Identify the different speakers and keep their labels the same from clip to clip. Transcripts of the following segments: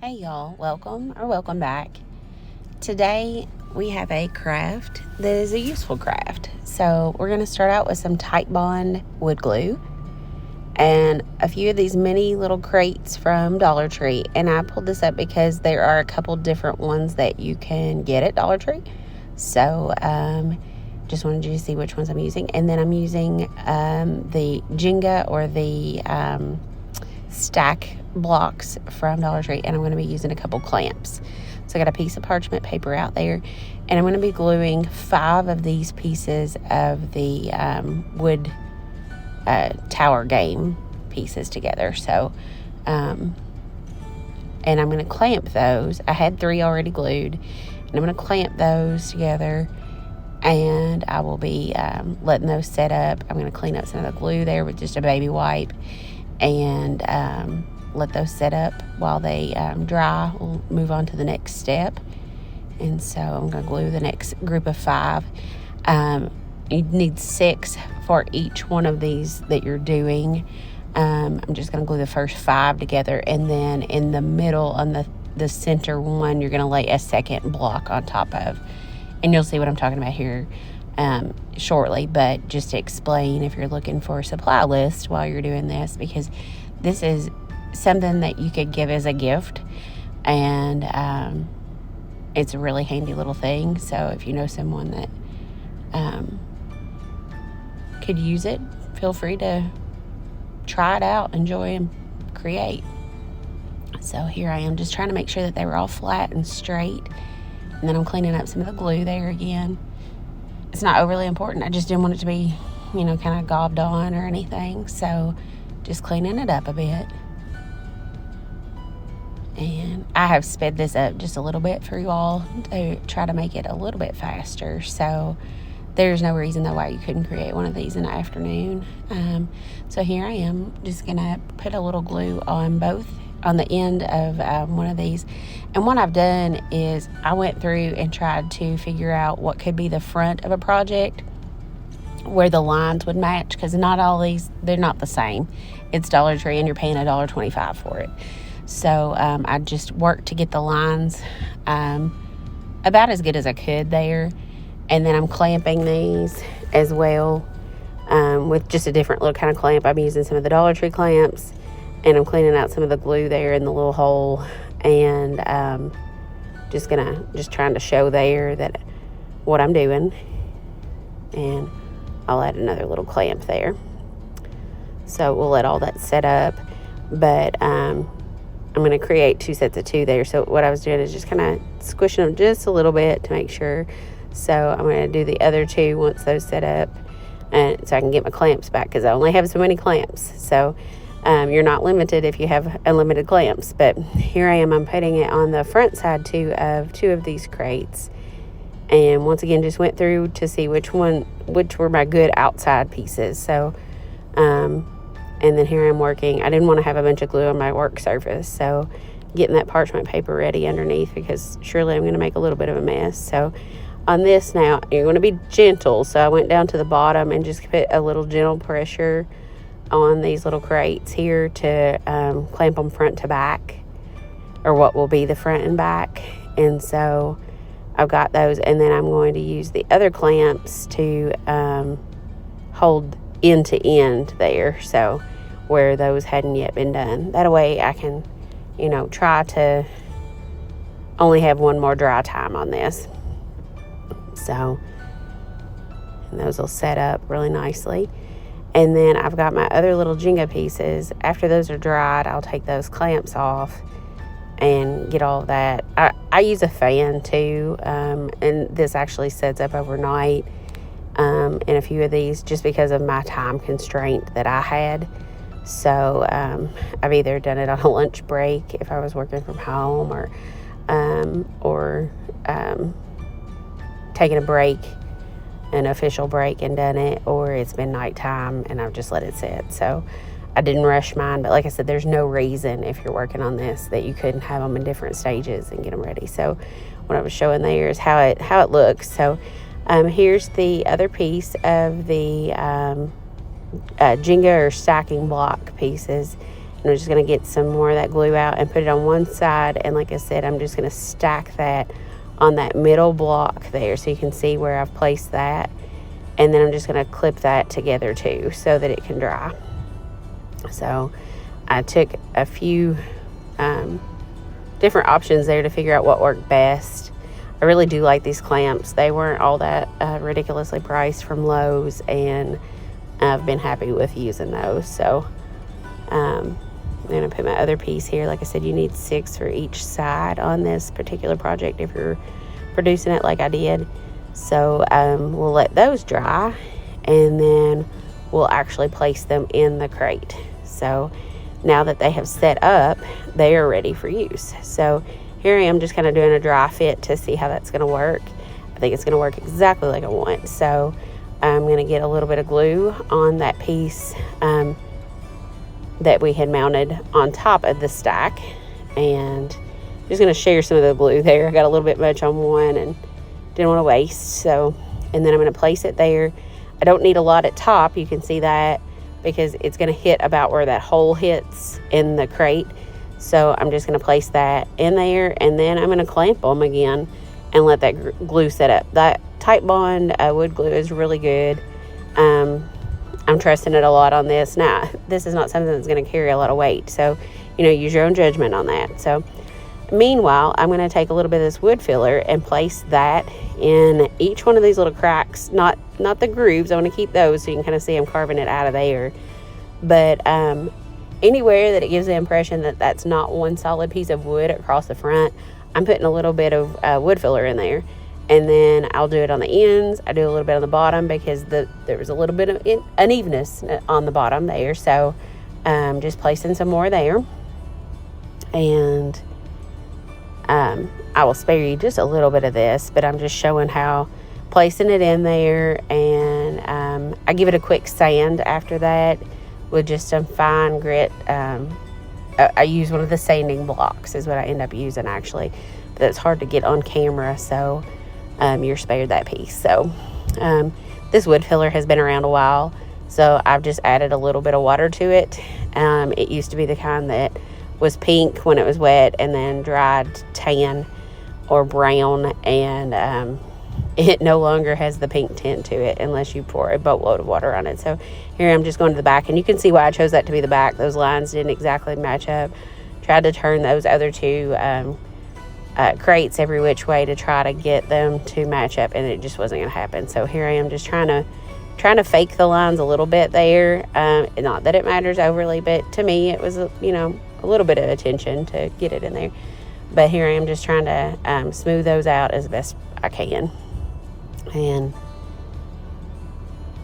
Speaker 1: Hey y'all, welcome back. Today we have a craft that is a useful craft. So we're going to start out with some Titebond wood glue and a few of these mini little crates from Dollar Tree. And I pulled this up because there are a couple different ones that you can get at Dollar Tree. So just wanted you to see which ones I'm using. And then I'm using the Jenga or the stack blocks from Dollar Tree, and I'm going to be using a couple clamps. So I got a piece of parchment paper out there, and I'm going to be gluing 5 of these pieces of the wood tower game pieces together. So and I'm going to clamp those. I had 3 already glued, and I'm going to clamp those together, and I will be letting those set up. I'm going to clean up some of the glue there with just a baby wipe, and let those set up while they dry. We'll move on to the next step. And so I'm going to glue the next group of 5. You need 6 for each one of these that you're doing. I'm just going to glue the first 5 together, and then in the middle on the center one, you're going to lay a second block on top of. And you'll see what I'm talking about here shortly, but just to explain, if you're looking for a supply list while you're doing this, because this is something that you could give as a gift, and it's a really handy little thing. So if you know someone that could use it, feel free to try it out, enjoy, and create. So here I am just trying to make sure that they were all flat and straight, and then I'm cleaning up some of the glue there again. It's not overly important. I just didn't want it to be, kind of gobbed on or anything. So just cleaning it up a bit. And I have sped this up just a little bit for you all to try to make it a little bit faster. So there's no reason though why you couldn't create one of these in the afternoon. So here I am just going to put a little glue on the end of one of these. And what I've done is I went through and tried to figure out what could be the front of a project where the lines would match, because not all these, they're not the same. It's Dollar Tree and you're paying $1.25 for it. So I just worked to get the lines about as good as I could there. And then I'm clamping these as well with just a different little kind of clamp. I'm using some of the Dollar Tree clamps, and I'm cleaning out some of the glue there in the little hole, and just trying to show there that what I'm doing. And I'll add another little clamp there. So we'll let all that set up, but I'm going to create 2 sets of 2 there. So what I was doing is just kind of squishing them just a little bit to make sure. So I'm going to do the other 2 once those set up, and so I can get my clamps back, because I only have so many clamps. So you're not limited if you have unlimited clamps. But here I am, I'm putting it on the front side too of 2 of these crates. And once again, just went through to see which were my good outside pieces. So, and then here I'm working. I didn't want to have a bunch of glue on my work surface. So getting that parchment paper ready underneath, because surely I'm going to make a little bit of a mess. So on this now, you're going to be gentle. So I went down to the bottom and just put a little gentle pressure on these little crates here to clamp them front to back, or what will be the front and back. And so I've got those, and then I'm going to use the other clamps to hold end to end there, so where those hadn't yet been done. That way I can, try to only have one more dry time on this. So, and those will set up really nicely. And then I've got my other little Jenga pieces. After those are dried, I'll take those clamps off and get all of that. I use a fan too, and this actually sets up overnight in a few of these, just because of my time constraint that I had. So I've either done it on a lunch break if I was working from home, or taken a break, an official break, and done it, or it's been nighttime and I've just let it sit. So I didn't rush mine, but like I said, there's no reason if you're working on this that you couldn't have them in different stages and get them ready. So what I was showing there is how it looks. So here's the other piece of the Jenga or stacking block pieces, And I'm just going to get some more of that glue out and put it on one side. And like I said, I'm just going to stack that on that middle block there so you can see where I've placed that. And then I'm just going to clip that together too so that it can dry. So I took a few different options there to figure out what worked best. I really do like these clamps. They weren't all that ridiculously priced from Lowe's, and I've been happy with using those. So I'm going to put my other piece here. Like I said, you need 6 for each side on this particular project if you're producing it like I did. So we'll let those dry, and then we'll actually place them in the crate. So now that they have set up, they are ready for use. So here I am just kind of doing a dry fit to see how that's going to work. I think it's going to work exactly like I want. So I'm going to get a little bit of glue on that piece that we had mounted on top of the stack, and I'm just going to share some of the glue there. I got a little bit much on one and didn't want to waste. So, and then I'm going to place it there. I don't need a lot at top. You can see that because it's going to hit about where that hole hits in the crate. So I'm just going to place that in there, and then I'm going to clamp them again and let that glue set up. That Titebond wood glue is really good. I'm trusting it a lot on this. Now, this is not something that's going to carry a lot of weight, so, you know, use your own judgment on that. So meanwhile, I'm going to take a little bit of this wood filler and place that in each one of these little cracks, not the grooves. I want to keep those so you can kind of see I'm carving it out of there. But anywhere that it gives the impression that that's not one solid piece of wood across the front, I'm putting a little bit of wood filler in there. And then I'll do it on the ends. I do a little bit on the bottom because there was a little bit of unevenness on the bottom there. So just placing some more there. And I will spare you just a little bit of this, but I'm just showing how placing it in there, and I give it a quick sand after that with just some fine grit. I use one of the sanding blocks is what I end up using actually, but it's hard to get on camera, so you're spared that piece. So this wood filler has been around a while, so I've just added a little bit of water to it. It used to be the kind that was pink when it was wet and then dried tan or brown, and it no longer has the pink tint to it unless you pour a boatload of water on it. So here I'm just going to the back, and you can see why I chose that to be the back. Those lines didn't exactly match up. Tried to turn those other two crates every which way to try to get them to match up, and it just wasn't going to happen. So here I am just trying to fake the lines a little bit there. Not that it matters overly, but to me it was, you know, a little bit of attention to get it in there. But here I am just trying to smooth those out as best I can and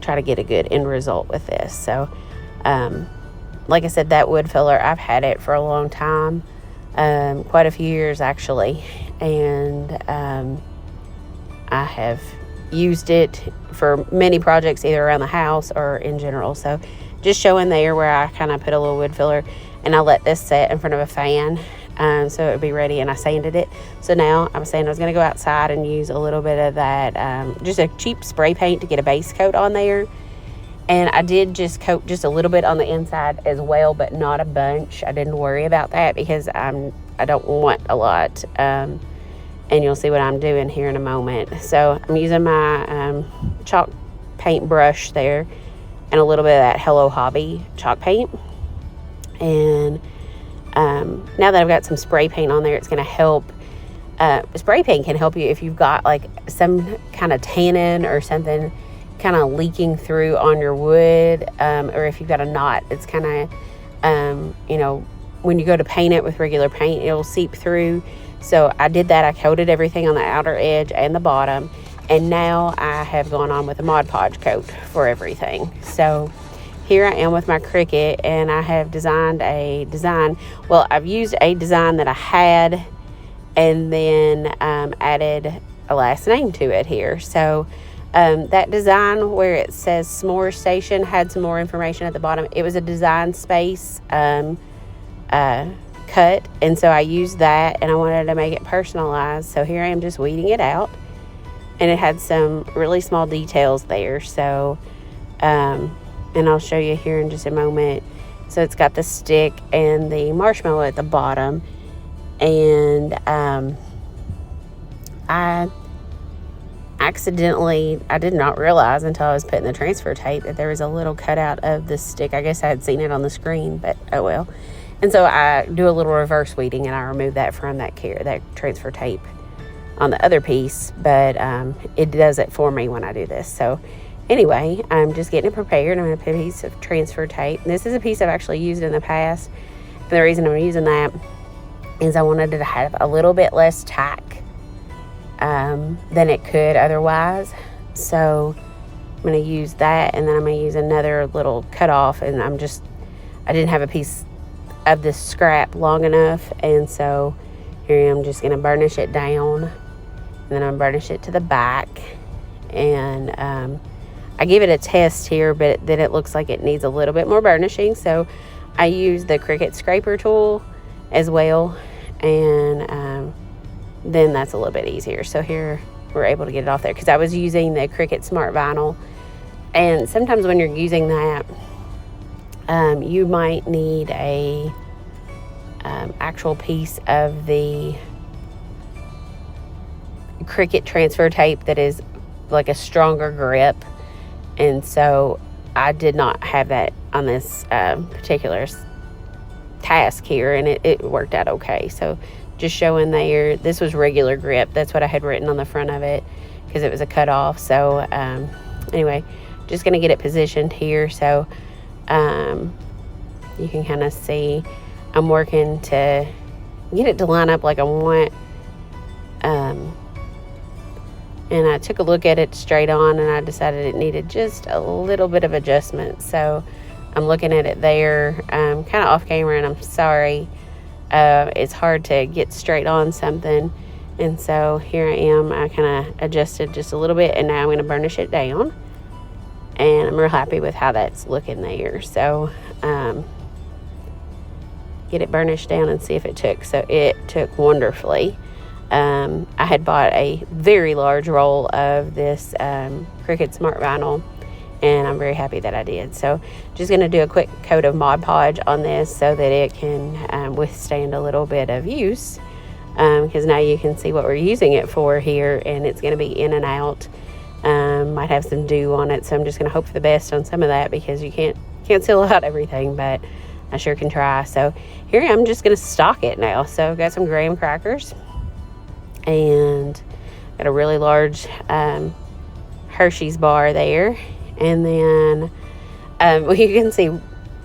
Speaker 1: try to get a good end result with this. So like I said, that wood filler, I've had it for a long time, quite a few years actually, and I have used it for many projects either around the house or in general. So just showing there where I kind of put a little wood filler, and I let this set in front of a fan so it would be ready, and I sanded it. So now I was saying I was going to go outside and use a little bit of that just a cheap spray paint to get a base coat on there. And I did just coat just a little bit on the inside as well, but not a bunch. I didn't worry about that because I don't want a lot, and you'll see what I'm doing here in a moment. So I'm using my chalk paint brush there and a little bit of that Hello Hobby chalk paint. And now that I've got some spray paint on there, it's going to help. Spray paint can help you if you've got like some kind of tannin or something kind of leaking through on your wood, or if you've got a knot, it's kind of, you know, when you go to paint it with regular paint, it'll seep through. So I did that. I coated everything on the outer edge and the bottom, and now I have gone on with a Mod Podge coat for everything. So here I am with my Cricut, and I have designed a design. Well, I've used a design that I had and then added a last name to it here. So that design where it says S'more Station had some more information at the bottom. It was a design space cut, and so I used that, and I wanted to make it personalized. So here I am just weeding it out, and it had some really small details there. So and I'll show you here in just a moment So it's got the stick and the marshmallow at the bottom. And I did not realize until I was putting the transfer tape that there was a little cutout of the stick. I guess I had seen it on the screen, but oh well. And so I do a little reverse weeding and I remove that from that transfer tape on the other piece, but it does it for me when I do this. So anyway, I'm just getting it prepared. I'm going to put a piece of transfer tape. This is a piece I've actually used in the past. And the reason I'm using that is I wanted it to have a little bit less tack than it could otherwise. So I'm going to use that, and then I'm going to use another little cutoff, and I didn't have a piece of this scrap long enough, and so here I am just going to burnish it down, and then I'm burnish it to the back, and I give it a test here, but then it looks like it needs a little bit more burnishing, so I use the Cricut scraper tool as well, and then that's a little bit easier. So here we're able to get it off there, because I was using the Cricut Smart Vinyl, and sometimes when you're using that, you might need a actual piece of the Cricut transfer tape that is like a stronger grip, and so I did not have that on this particular task here, and it worked out okay. So just showing there, this was regular grip. That's what I had written on the front of it, because it was a cutoff. So anyway, just going to get it positioned here, so you can kind of see I'm working to get it to line up like I want. And I took a look at it straight on, and I decided it needed just a little bit of adjustment. So I'm looking at it there, kind of off camera, and I'm sorry. It's hard to get straight on something, and so here I am. I kind of adjusted just a little bit, and now I'm going to burnish it down, and I'm real happy with how that's looking there. So get it burnished down and see if it took. So it took wonderfully. I had bought a very large roll of this Cricut Smart Vinyl, and I'm very happy that I did. So just going to do a quick coat of Mod Podge on this so that it can withstand a little bit of use, because now you can see what we're using it for here, and it's going to be in and out. Might have some dew on it, so I'm just going to hope for the best on some of that, because you can't seal out everything, but I sure can try. So here I'm just going to stock it now. So I've got some graham crackers, and got a really large Hershey's bar there. And then you can see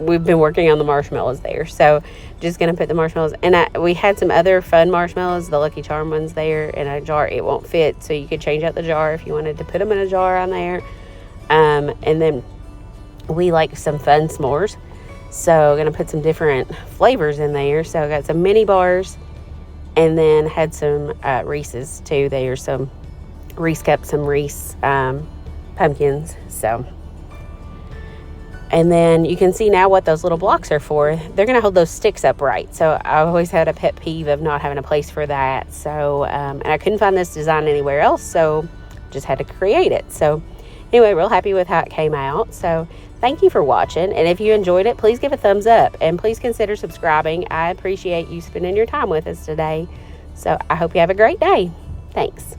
Speaker 1: we've been working on the marshmallows there. So just going to put the marshmallows. And we had some other fun marshmallows, the Lucky Charm ones there, in a jar. It won't fit, so you could change out the jar if you wanted to put them in a jar on there. And then we like some fun s'mores. So I'm going to put some different flavors in there. So I got some mini bars, and then had some Reese's too. There's some Reese cups, some Reese pumpkins. So, and then you can see now what those little blocks are for. They're going to hold those sticks upright. So I've always had a pet peeve of not having a place for that. So, and I couldn't find this design anywhere else, so just had to create it. So anyway, real happy with how it came out. So thank you for watching, and if you enjoyed it, please give a thumbs up, and please consider subscribing. I appreciate you spending your time with us today. So I hope you have a great day. Thanks.